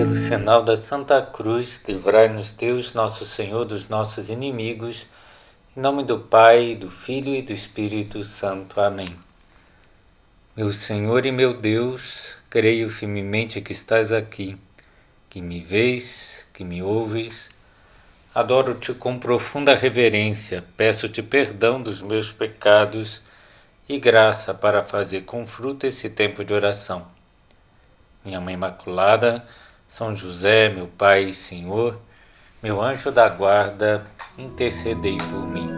Pelo sinal da Santa Cruz, livrai-nos Deus, nosso Senhor, dos nossos inimigos. Em nome do Pai, do Filho e do Espírito Santo. Amém. Meu Senhor e meu Deus, creio firmemente que estás aqui, que me vês, que me ouves. Adoro-te com profunda reverência, peço-te perdão dos meus pecados e graça para fazer com fruto esse tempo de oração. Minha Mãe Imaculada, São José, meu Pai e Senhor, meu anjo da guarda, intercedei por mim.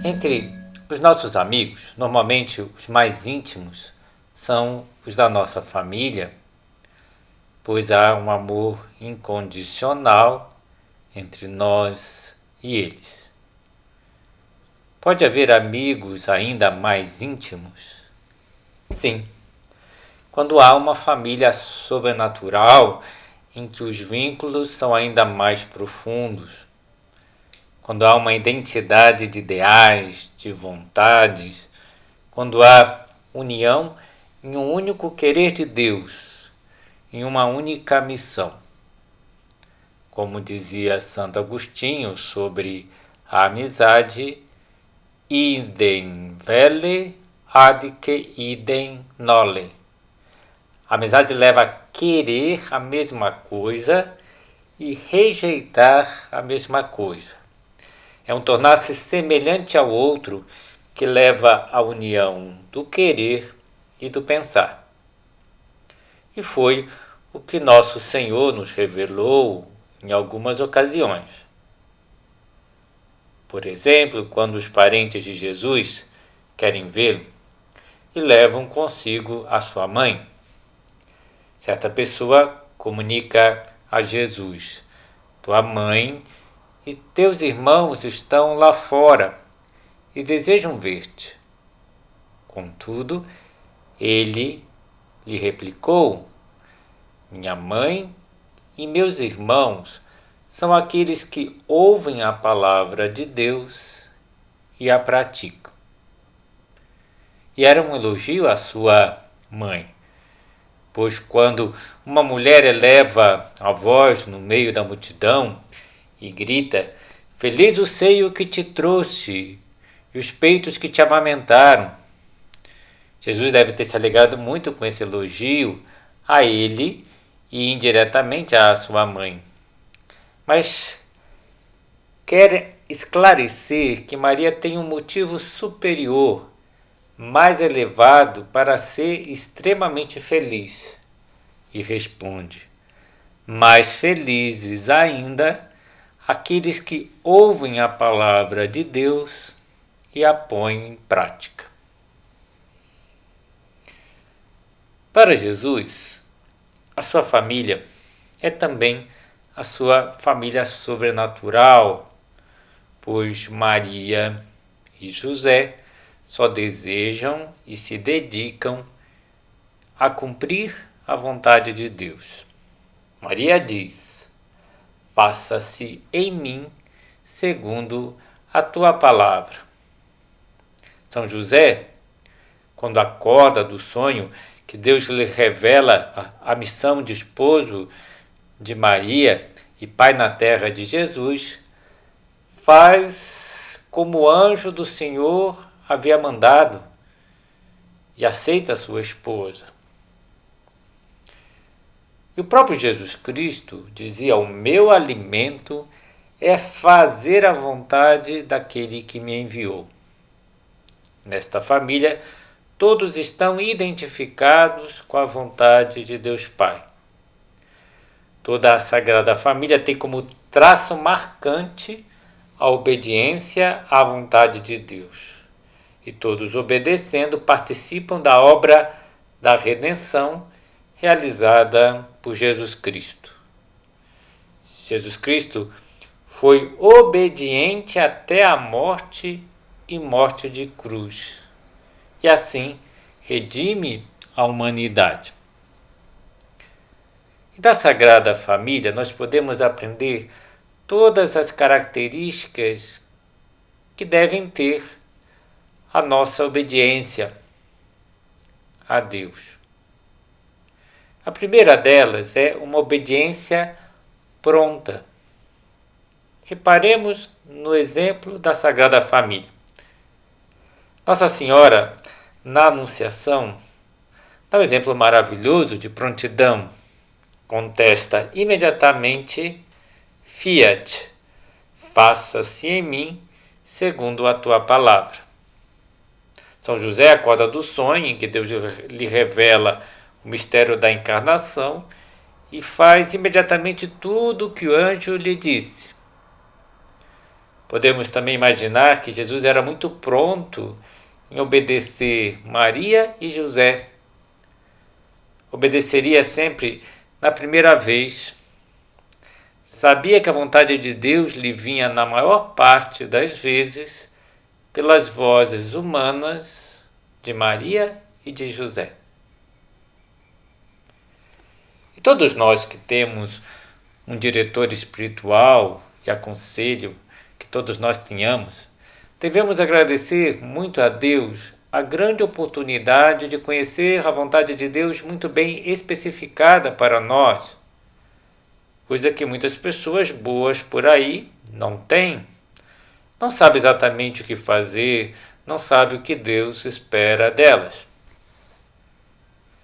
Entre os nossos amigos, normalmente os mais íntimos são os da nossa família, pois há um amor incondicional entre nós e eles. Pode haver amigos ainda mais íntimos? Sim. Quando há uma família sobrenatural em que os vínculos são ainda mais profundos, quando há uma identidade de ideais, de vontades, quando há união em um único querer de Deus, em uma única missão. Como dizia Santo Agostinho sobre a amizade, idem velle ad que idem nole. A amizade leva a querer a mesma coisa e rejeitar a mesma coisa. É um tornar-se semelhante ao outro que leva à união do querer e do pensar. E foi o que nosso Senhor nos revelou em algumas ocasiões. Por exemplo, quando os parentes de Jesus querem vê-lo e levam consigo a sua mãe. Certa pessoa comunica a Jesus: tua mãe e teus irmãos estão lá fora e desejam ver-te. Contudo, ele lhe replicou: minha mãe e meus irmãos são aqueles que ouvem a palavra de Deus e a praticam. E era um elogio à sua mãe, pois quando uma mulher eleva a voz no meio da multidão e grita: feliz o seio que te trouxe e os peitos que te amamentaram, Jesus deve ter se alegrado muito com esse elogio a ele e indiretamente à sua mãe. Mas quer esclarecer que Maria tem um motivo superior, mais elevado para ser extremamente feliz. E responde: mais felizes ainda aqueles que ouvem a palavra de Deus e a põem em prática. Para Jesus, a sua família é também a sua família sobrenatural, pois Maria e José só desejam e se dedicam a cumprir a vontade de Deus. Maria diz: faça-se em mim segundo a tua palavra. São José, quando acorda do sonho que Deus lhe revela a missão de esposo de Maria e pai na terra de Jesus, faz como o anjo do Senhor havia mandado e aceita a sua esposa. E o próprio Jesus Cristo dizia: o meu alimento é fazer a vontade daquele que me enviou. Nesta família, todos estão identificados com a vontade de Deus Pai. Toda a Sagrada Família tem como traço marcante a obediência à vontade de Deus. E todos obedecendo participam da obra da redenção realizada por Jesus Cristo. Jesus Cristo foi obediente até a morte e morte de cruz. E assim redime a humanidade. E da Sagrada Família nós podemos aprender todas as características que devem ter a nossa obediência. a Deus. A primeira delas é uma obediência pronta. Reparemos no exemplo da Sagrada Família. Nossa Senhora, na Anunciação, dá um exemplo maravilhoso de prontidão. Contesta imediatamente: Fiat, faça-se em mim segundo a tua palavra. São José acorda do sonho em que Deus lhe revela o mistério da encarnação e faz imediatamente tudo o que o anjo lhe disse. Podemos também imaginar que Jesus era muito pronto em obedecer Maria e José. Obedeceria sempre na primeira vez. Sabia que a vontade de Deus lhe vinha na maior parte das vezes pelas vozes humanas de Maria e de José. E todos nós que temos um diretor espiritual e aconselho que todos nós tenhamos, devemos agradecer muito a Deus a grande oportunidade de conhecer a vontade de Deus muito bem especificada para nós, coisa que muitas pessoas boas por aí não têm. Não sabe exatamente o que fazer, não sabe o que Deus espera delas.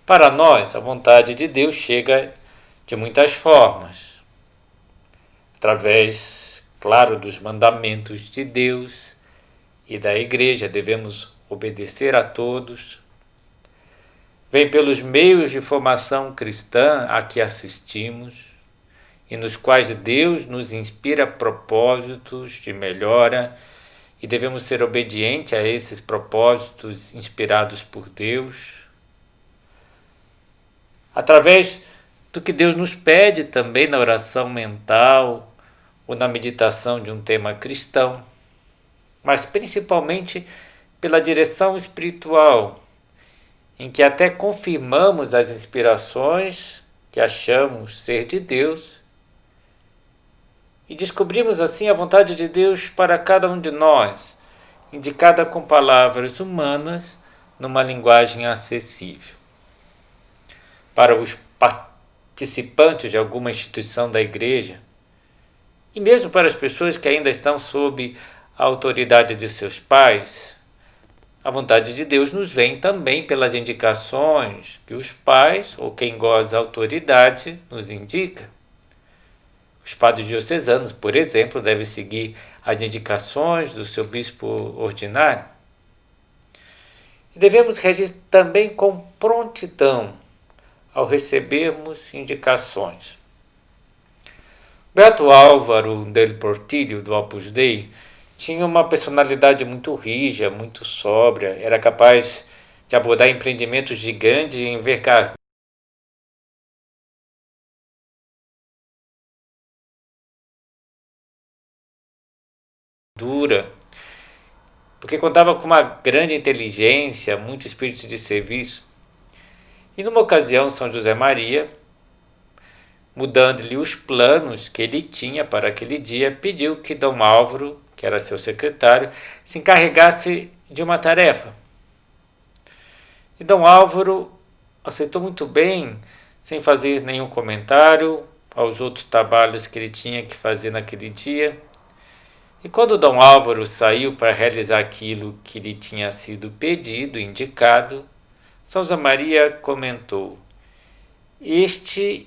Para nós, a vontade de Deus chega de muitas formas. Através, claro, dos mandamentos de Deus e da Igreja, devemos obedecer a todos. Vem pelos meios de formação cristã a que assistimos e nos quais Deus nos inspira propósitos de melhora e devemos ser obedientes a esses propósitos inspirados por Deus. Através do que Deus nos pede também na oração mental ou na meditação de um tema cristão, mas principalmente pela direção espiritual, em que até confirmamos as inspirações que achamos ser de Deus e descobrimos assim a vontade de Deus para cada um de nós, indicada com palavras humanas numa linguagem acessível. Para os participantes de alguma instituição da Igreja, e mesmo para as pessoas que ainda estão sob a autoridade de seus pais, a vontade de Deus nos vem também pelas indicações que os pais ou quem goza autoridade nos indica. Os padres diocesanos, por exemplo, devem seguir as indicações do seu bispo ordinário. E devemos reagir também com prontidão ao recebermos indicações. Beato Álvaro del Portillo, do Opus Dei, tinha uma personalidade muito rígida, muito sóbria, era capaz de abordar empreendimentos gigantes e envergadura. Porque contava com uma grande inteligência, muito espírito de serviço. E numa ocasião, São José Maria, mudando-lhe os planos que ele tinha para aquele dia, pediu que Dom Álvaro, que era seu secretário, se encarregasse de uma tarefa. E Dom Álvaro aceitou muito bem, sem fazer nenhum comentário aos outros trabalhos que ele tinha que fazer naquele dia. E quando Dom Álvaro saiu para realizar aquilo que lhe tinha sido pedido, indicado, São José Maria comentou: "Este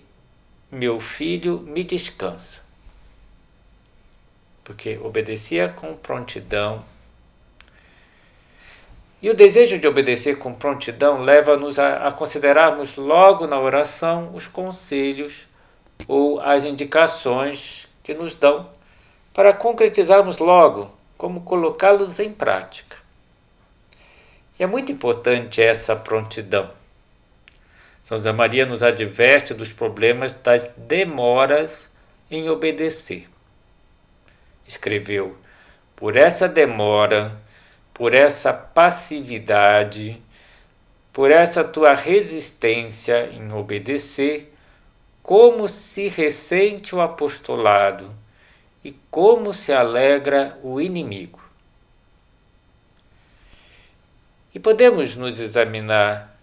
meu filho me descansa", porque obedecia com prontidão. E o desejo de obedecer com prontidão leva-nos a considerarmos logo na oração os conselhos ou as indicações que nos dão para concretizarmos logo como colocá-los em prática. E é muito importante essa prontidão. São José Maria nos adverte dos problemas das demoras em obedecer. Escreveu: "Por essa demora, por essa passividade, por essa tua resistência em obedecer, como se ressente o apostolado e como se alegra o inimigo." E podemos nos examinar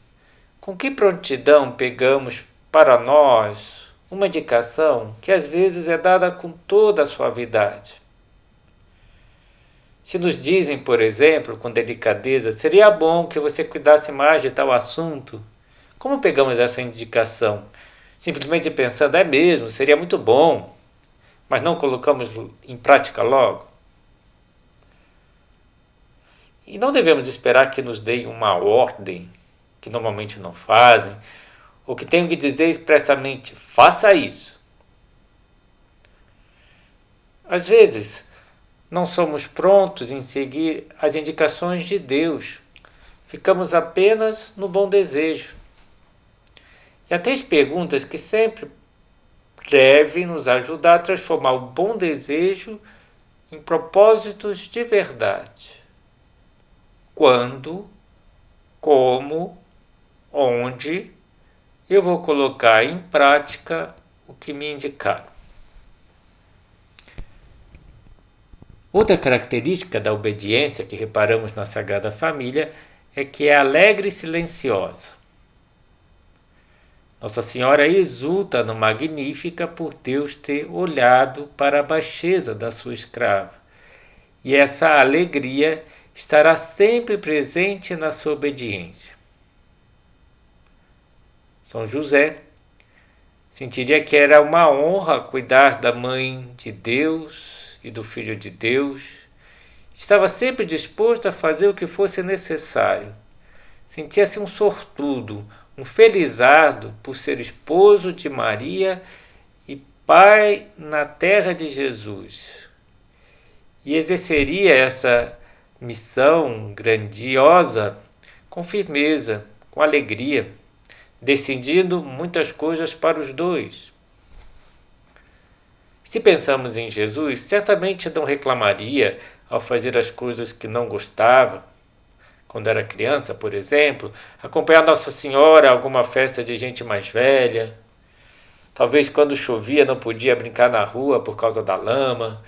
Com que prontidão pegamos para nós uma indicação que às vezes é dada com toda a suavidade? Se nos dizem, por exemplo, com delicadeza, seria bom que você cuidasse mais de tal assunto, como pegamos essa indicação? Simplesmente pensando, é mesmo, seria muito bom, mas não colocamos em prática logo? E não devemos esperar que nos deem uma ordem, que normalmente não fazem, ou que tenham que dizer expressamente, faça isso. Às vezes, não somos prontos em seguir as indicações de Deus. Ficamos apenas no bom desejo. E há 3 perguntas que sempre devem nos ajudar a transformar o bom desejo em propósitos de verdade. Quando, como, onde eu vou colocar em prática o que me indicaram. Outra característica da obediência que reparamos na Sagrada Família é que é alegre e silenciosa. Nossa Senhora exulta no Magnífica por Deus ter olhado para a baixeza da sua escrava. E essa alegria estará sempre presente na sua obediência. São José sentiria que era uma honra cuidar da Mãe de Deus e do Filho de Deus. Estava sempre disposto a fazer o que fosse necessário. Sentia-se um sortudo, um felizardo por ser esposo de Maria e pai na terra de Jesus. E exerceria essa missão grandiosa com firmeza, com alegria, decidindo muitas coisas para os dois. Se pensamos em Jesus, certamente não reclamaria ao fazer as coisas que não gostava. Quando era criança, por exemplo, acompanhar Nossa Senhora a alguma festa de gente mais velha. Talvez quando chovia não podia brincar na rua por causa da lama.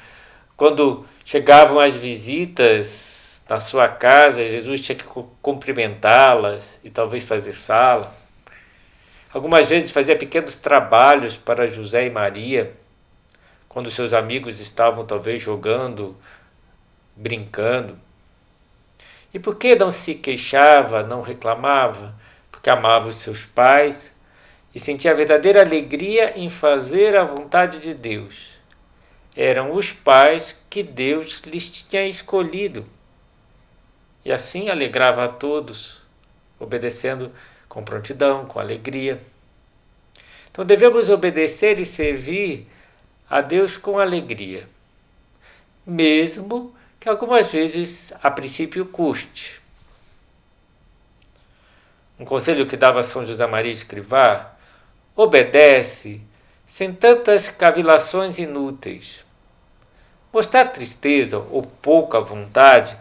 Quando chegavam as visitas na sua casa, Jesus tinha que cumprimentá-las e talvez fazer sala. Algumas vezes fazia pequenos trabalhos para José e Maria, quando seus amigos estavam talvez jogando, brincando. E por que não se queixava, não reclamava? Porque amava os seus pais e sentia a verdadeira alegria em fazer a vontade de Deus. Eram os pais que Deus lhes tinha escolhido. E assim alegrava a todos, obedecendo com prontidão, com alegria. Então devemos obedecer e servir a Deus com alegria, mesmo que algumas vezes a princípio custe. Um conselho que dava São José Maria Escrivá: obedece sem tantas cavilações inúteis. Mostrar tristeza ou pouca vontade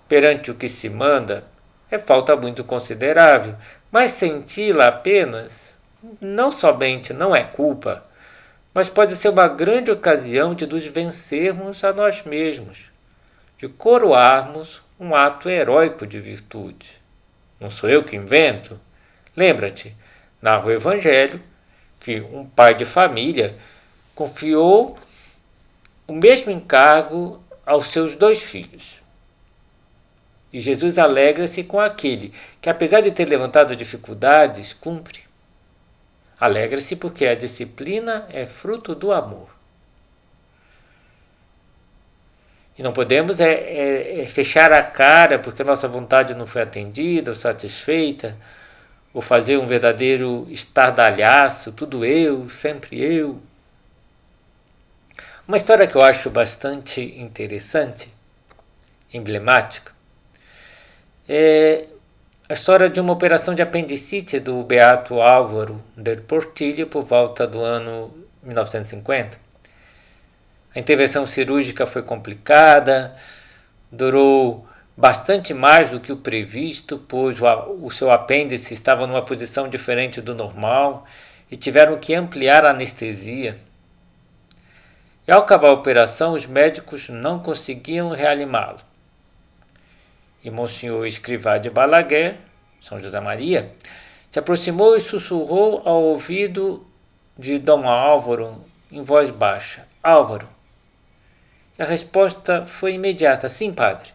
perante o que se manda é falta muito considerável, mas senti-la apenas não somente não é culpa, mas pode ser uma grande ocasião de nos vencermos a nós mesmos, de coroarmos um ato heróico de virtude. Não sou eu que invento? Lembra-te, narra o Evangelho, que um pai de família confiou o mesmo encargo aos seus 2 filhos. E Jesus alegra-se com aquele que, apesar de ter levantado dificuldades, cumpre. Alegra-se porque a disciplina é fruto do amor. E não podemos fechar a cara porque a nossa vontade não foi atendida ou satisfeita, ou fazer um verdadeiro estardalhaço, tudo eu, sempre eu. Uma história que eu acho bastante interessante, emblemática, é a história de uma operação de apendicite do beato Álvaro del Portillo por volta do ano 1950. A intervenção cirúrgica foi complicada, durou bastante mais do que o previsto, pois o seu apêndice estava numa posição diferente do normal e tiveram que ampliar a anestesia. E ao acabar a operação, os médicos não conseguiam reanimá-lo. E Monsenhor Escrivá de Balaguer, São José Maria, Se aproximou e sussurrou ao ouvido de Dom Álvaro em voz baixa: Álvaro. E a resposta foi imediata: sim, padre.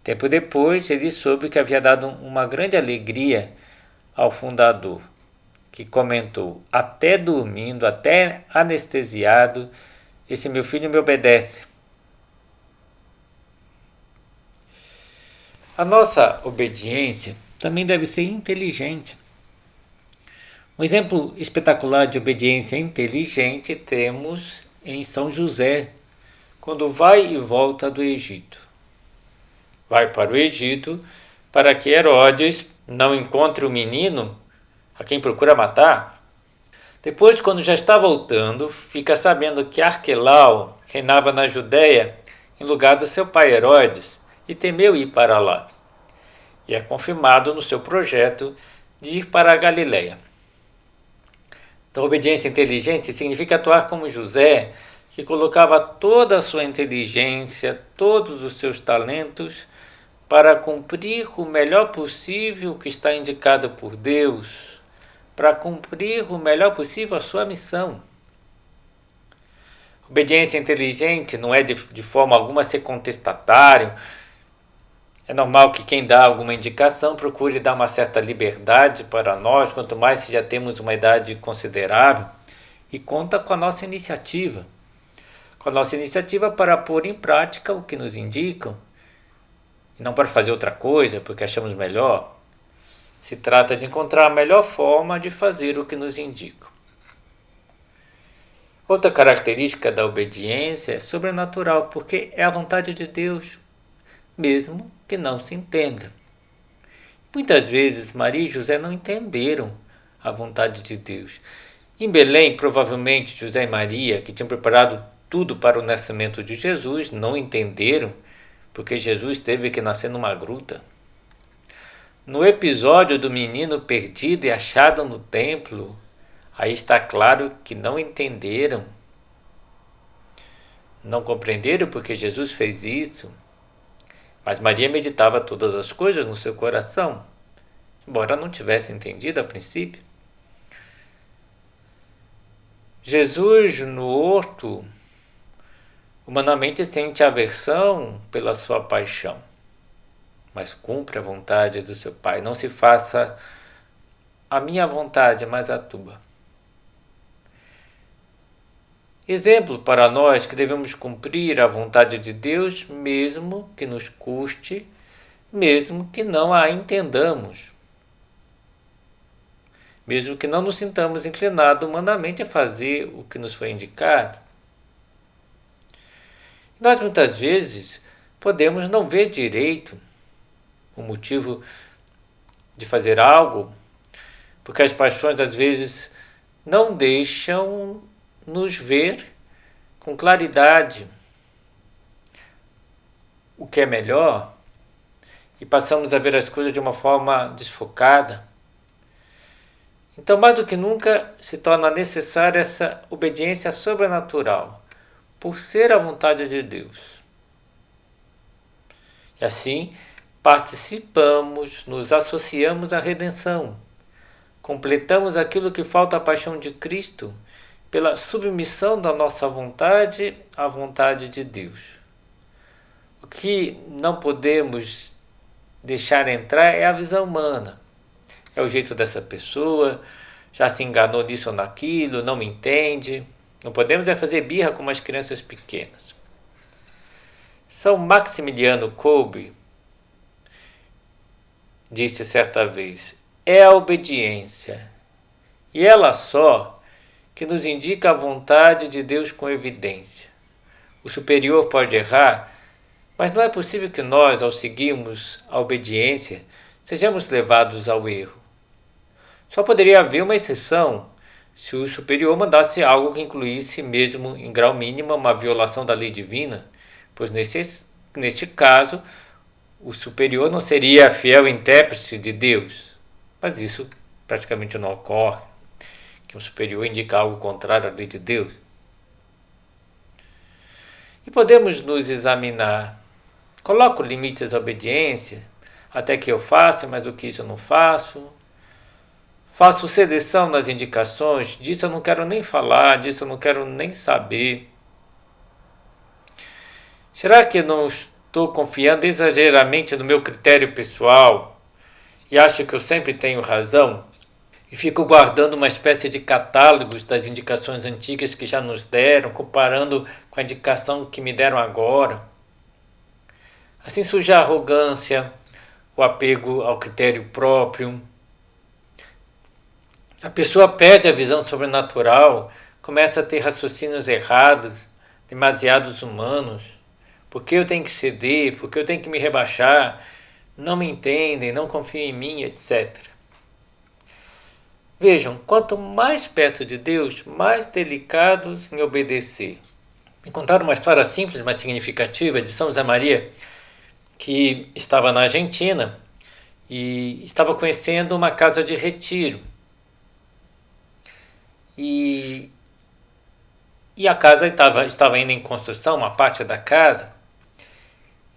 Tempo depois, ele soube que havia dado uma grande alegria ao fundador, que comentou: até dormindo, até anestesiado, esse meu filho me obedece. A nossa obediência também deve ser inteligente. Um exemplo espetacular de obediência inteligente temos em São José, quando vai e volta do Egito. Vai para o Egito para que Herodes não encontre o menino a quem procura matar. Depois, quando já está voltando, fica sabendo que Arquelau reinava na Judéia em lugar do seu pai Herodes e temeu ir para lá. E é confirmado no seu projeto de ir para a Galiléia. Então, obediência inteligente significa atuar como José, que colocava toda a sua inteligência, todos os seus talentos, para cumprir o melhor possível o que está indicado por Deus, para cumprir o melhor possível a sua missão. Obediência inteligente não é de forma alguma ser contestatário. É normal que quem dá alguma indicação procure dar uma certa liberdade para nós, quanto mais se já temos uma idade considerável, e conta com a nossa iniciativa. Com a nossa iniciativa para pôr em prática o que nos indicam, e não para fazer outra coisa, porque achamos melhor. Se trata de encontrar a melhor forma de fazer o que nos indicam. Outra característica da obediência é sobrenatural, porque é a vontade de Deus, mesmo que não se entenda. Muitas vezes Maria e José não entenderam a vontade de Deus. Em Belém, provavelmente José e Maria, que tinham preparado tudo para o nascimento de Jesus, não entenderam, porque Jesus teve que nascer numa gruta. No episódio do menino perdido e achado no templo, aí está claro que não entenderam. Não compreenderam porque Jesus fez isso. Mas Maria meditava todas as coisas no seu coração, embora não tivesse entendido a princípio. Jesus, no horto, humanamente sente aversão pela sua paixão, mas cumpre a vontade do seu Pai. Não se faça a minha vontade, mas a tua. Exemplo para nós que devemos cumprir a vontade de Deus, mesmo que nos custe, mesmo que não a entendamos, mesmo que não nos sintamos inclinados humanamente a fazer o que nos foi indicado. Nós muitas vezes podemos não ver direito o motivo de fazer algo, porque as paixões às vezes não deixam nos ver com claridade o que é melhor e passamos a ver as coisas de uma forma desfocada. Então, mais do que nunca, se torna necessária essa obediência sobrenatural, por ser a vontade de Deus. E assim, participamos, nos associamos à redenção, completamos aquilo que falta à paixão de Cristo, pela submissão da nossa vontade à vontade de Deus. O que não podemos deixar entrar é a visão humana. É o jeito dessa pessoa, já se enganou nisso ou naquilo, não me entende. Não podemos fazer birra com as crianças pequenas. São Maximiliano Kolbe disse certa vez: é a obediência, e ela só, que nos indica a vontade de Deus com evidência. O superior pode errar, mas não é possível que nós, ao seguirmos a obediência, sejamos levados ao erro. Só poderia haver uma exceção se o superior mandasse algo que incluísse, mesmo em grau mínimo, uma violação da lei divina, pois neste caso o superior não seria fiel intérprete de Deus. Mas isso praticamente não ocorre, que um superior indica algo contrário à lei de Deus. E podemos nos examinar. Coloco limites à obediência, até que eu faça, mas do que isso eu não faço. Faço seleção nas indicações, disso eu não quero nem falar, disso eu não quero nem saber. Será que eu não estou confiando exageradamente no meu critério pessoal e acho que eu sempre tenho razão? E fico guardando uma espécie de catálogos das indicações antigas que já nos deram, comparando com a indicação que me deram agora. Assim surge a arrogância, o apego ao critério próprio. A pessoa perde a visão sobrenatural, começa a ter raciocínios errados, demasiados humanos. Por que eu tenho que ceder? Por que eu tenho que me rebaixar? Não me entendem, não confiam em mim, etc. Vejam, quanto mais perto de Deus, mais delicados em obedecer. Me contaram uma história simples, mas significativa, de São José Maria, que estava na Argentina e estava conhecendo uma casa de retiro. E a casa estava ainda em construção, uma parte da casa,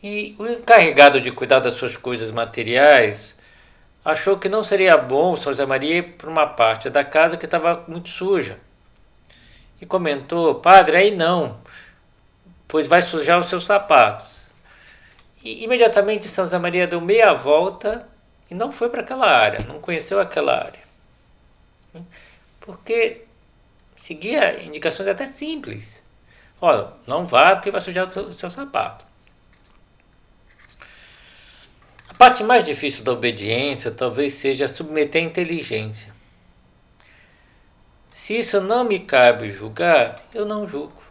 e o encarregado de cuidar das suas coisas materiais achou que não seria bom São José Maria ir para uma parte da casa que estava muito suja. E comentou: padre, aí não, pois vai sujar os seus sapatos. E imediatamente São José Maria deu meia volta e não foi para aquela área, não conheceu aquela área. Porque seguia indicações até simples. Olha, não vá porque vai sujar o seu sapato. A parte mais difícil da obediência talvez seja submeter a inteligência. Se isso não me cabe julgar, eu não julgo.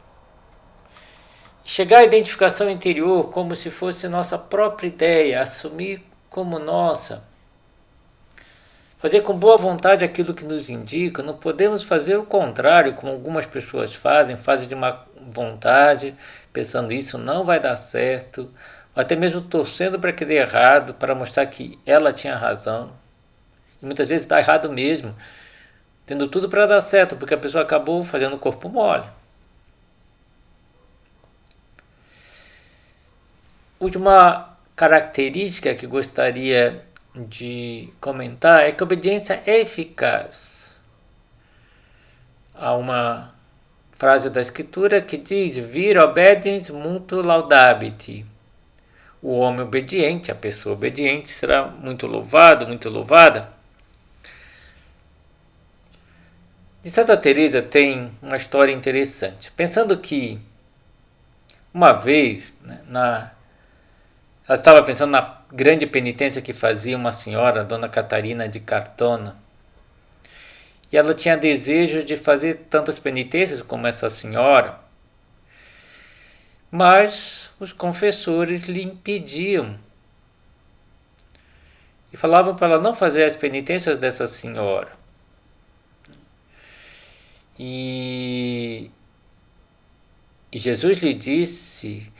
Chegar à identificação interior como se fosse nossa própria ideia, assumir como nossa. Fazer com boa vontade aquilo que nos indica, não podemos fazer o contrário, como algumas pessoas fazem de má vontade, pensando isso não vai dar certo, ou até mesmo torcendo para que dê errado, para mostrar que ela tinha razão. E muitas vezes dá errado mesmo, tendo tudo para dar certo, porque a pessoa acabou fazendo o corpo mole. Última característica que gostaria de comentar é que a obediência é eficaz. Há uma frase da Escritura que diz: vir obediens multo laudabit. O homem obediente, a pessoa obediente será muito louvado, muito louvada. E Santa Teresa tem uma história interessante. Pensando que uma vez, ela estava pensando na grande penitência que fazia uma senhora, Dona Catarina de Cartona. E ela tinha desejo de fazer tantas penitências como essa senhora, mas os confessores lhe impediam e falavam para ela não fazer as penitências dessa senhora. E Jesus lhe disse: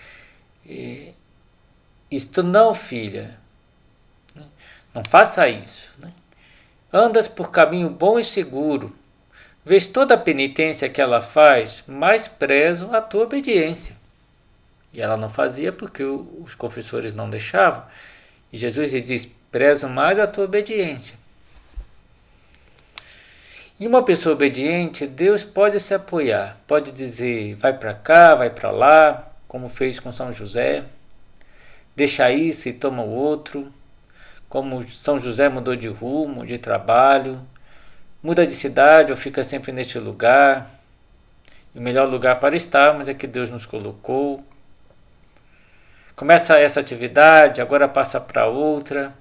isto não, filha, não faça isso. Andas por caminho bom e seguro, vês toda a penitência que ela faz, mais prezo a tua obediência. E ela não fazia porque os confessores não deixavam. E Jesus lhe diz: prezo mais a tua obediência. E uma pessoa obediente, Deus pode se apoiar, pode dizer: vai para cá, vai para lá, como fez com São José, deixa isso e toma o outro, como São José mudou de rumo, de trabalho, muda de cidade ou fica sempre neste lugar. O melhor lugar para estarmos é que Deus nos colocou. Começa essa atividade, agora passa para outra.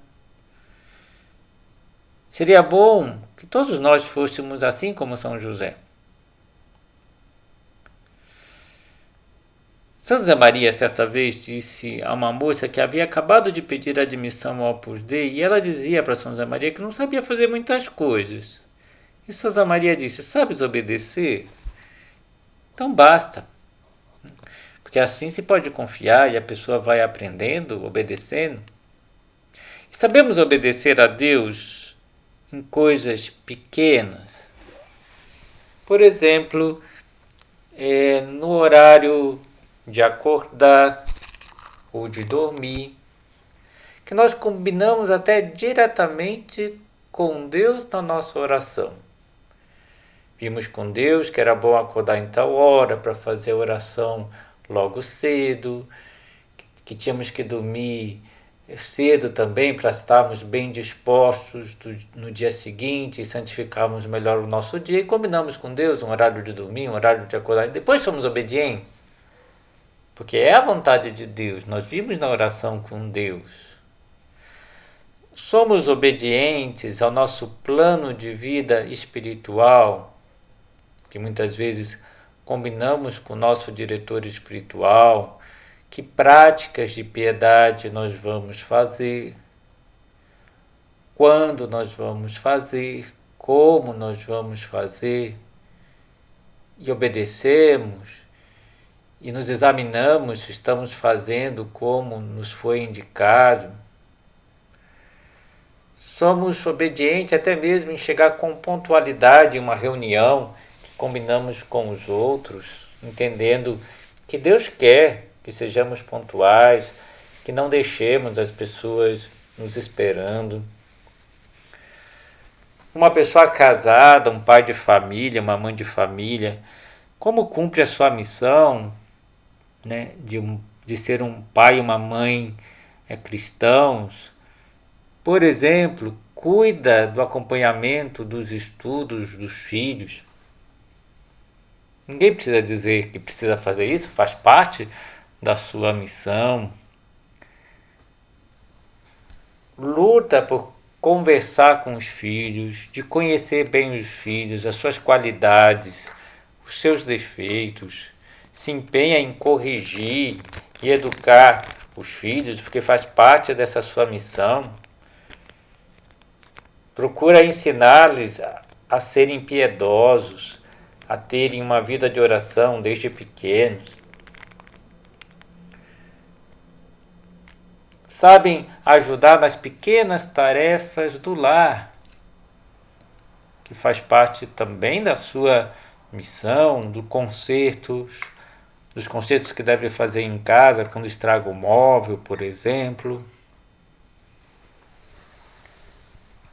Seria bom que todos nós fôssemos assim como São José. São José Maria certa vez disse a uma moça que havia acabado de pedir admissão ao Opus Dei, e ela dizia para São José Maria que não sabia fazer muitas coisas. E São José Maria disse: sabes obedecer? Então basta. Porque assim se pode confiar e a pessoa vai aprendendo, obedecendo. E sabemos obedecer a Deus em coisas pequenas. Por exemplo, no horário de acordar ou de dormir, que nós combinamos até diretamente com Deus na nossa oração. Vimos com Deus que era bom acordar em tal hora para fazer a oração logo cedo, que tínhamos que dormir cedo também para estarmos bem dispostos no dia seguinte e santificarmos melhor o nosso dia. E combinamos com Deus um horário de dormir, um horário de acordar. E depois somos obedientes, porque é a vontade de Deus. Nós vimos na oração com Deus. Somos obedientes ao nosso plano de vida espiritual, que muitas vezes combinamos com o nosso diretor espiritual, que práticas de piedade nós vamos fazer, quando nós vamos fazer, como nós vamos fazer, e obedecemos, e nos examinamos se estamos fazendo como nos foi indicado. Somos obedientes até mesmo em chegar com pontualidade em uma reunião que combinamos com os outros, entendendo que Deus quer que sejamos pontuais, que não deixemos as pessoas nos esperando. Uma pessoa casada, um pai de família, uma mãe de família, como cumpre a sua missão, né, de ser um pai e uma mãe cristãos? Por exemplo, cuida do acompanhamento dos estudos dos filhos. Ninguém precisa dizer que precisa fazer isso, faz parte da sua missão. Luta por conversar com os filhos, de conhecer bem os filhos, as suas qualidades, os seus defeitos. Se empenha em corrigir e educar os filhos, porque faz parte dessa sua missão. Procura ensinar-lhes a serem piedosos, a terem uma vida de oração desde pequenos. Sabem ajudar nas pequenas tarefas do lar, que faz parte também da sua missão, dos concertos que deve fazer em casa quando estraga o móvel, por exemplo.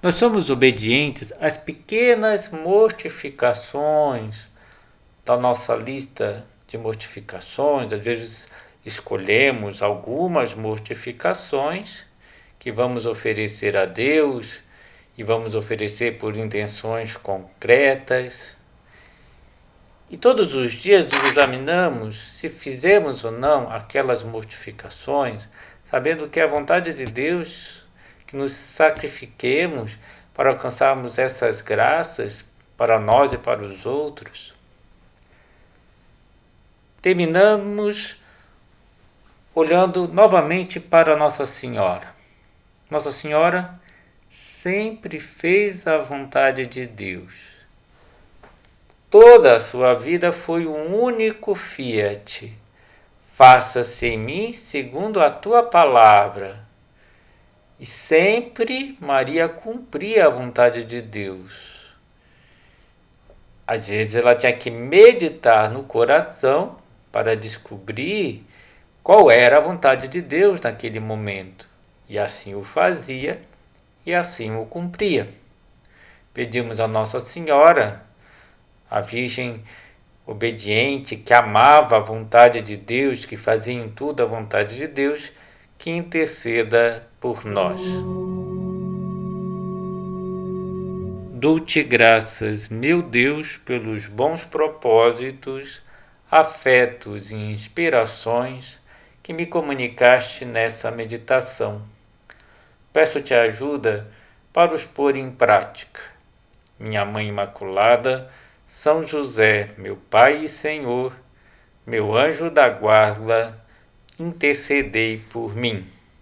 Nós somos obedientes às pequenas mortificações da nossa lista de mortificações. Às vezes escolhemos algumas mortificações que vamos oferecer a Deus e vamos oferecer por intenções concretas. E todos os dias nos examinamos se fizemos ou não aquelas mortificações, sabendo que é a vontade de Deus que nos sacrifiquemos para alcançarmos essas graças para nós e para os outros. Terminamos olhando novamente para Nossa Senhora. Nossa Senhora sempre fez a vontade de Deus. Toda a sua vida foi um único fiat. Faça-se em mim segundo a tua palavra. E sempre Maria cumpria a vontade de Deus. Às vezes ela tinha que meditar no coração para descobrir qual era a vontade de Deus naquele momento. E assim o fazia e assim o cumpria. Pedimos a Nossa Senhora, a Virgem obediente, que amava a vontade de Deus, que fazia em tudo a vontade de Deus, que interceda por nós. Dou-te graças, meu Deus, pelos bons propósitos, afetos e inspirações que me comunicaste nessa meditação. Peço-te ajuda para os pôr em prática. Minha Mãe Imaculada, São José, meu Pai e Senhor, meu anjo da guarda, intercedei por mim.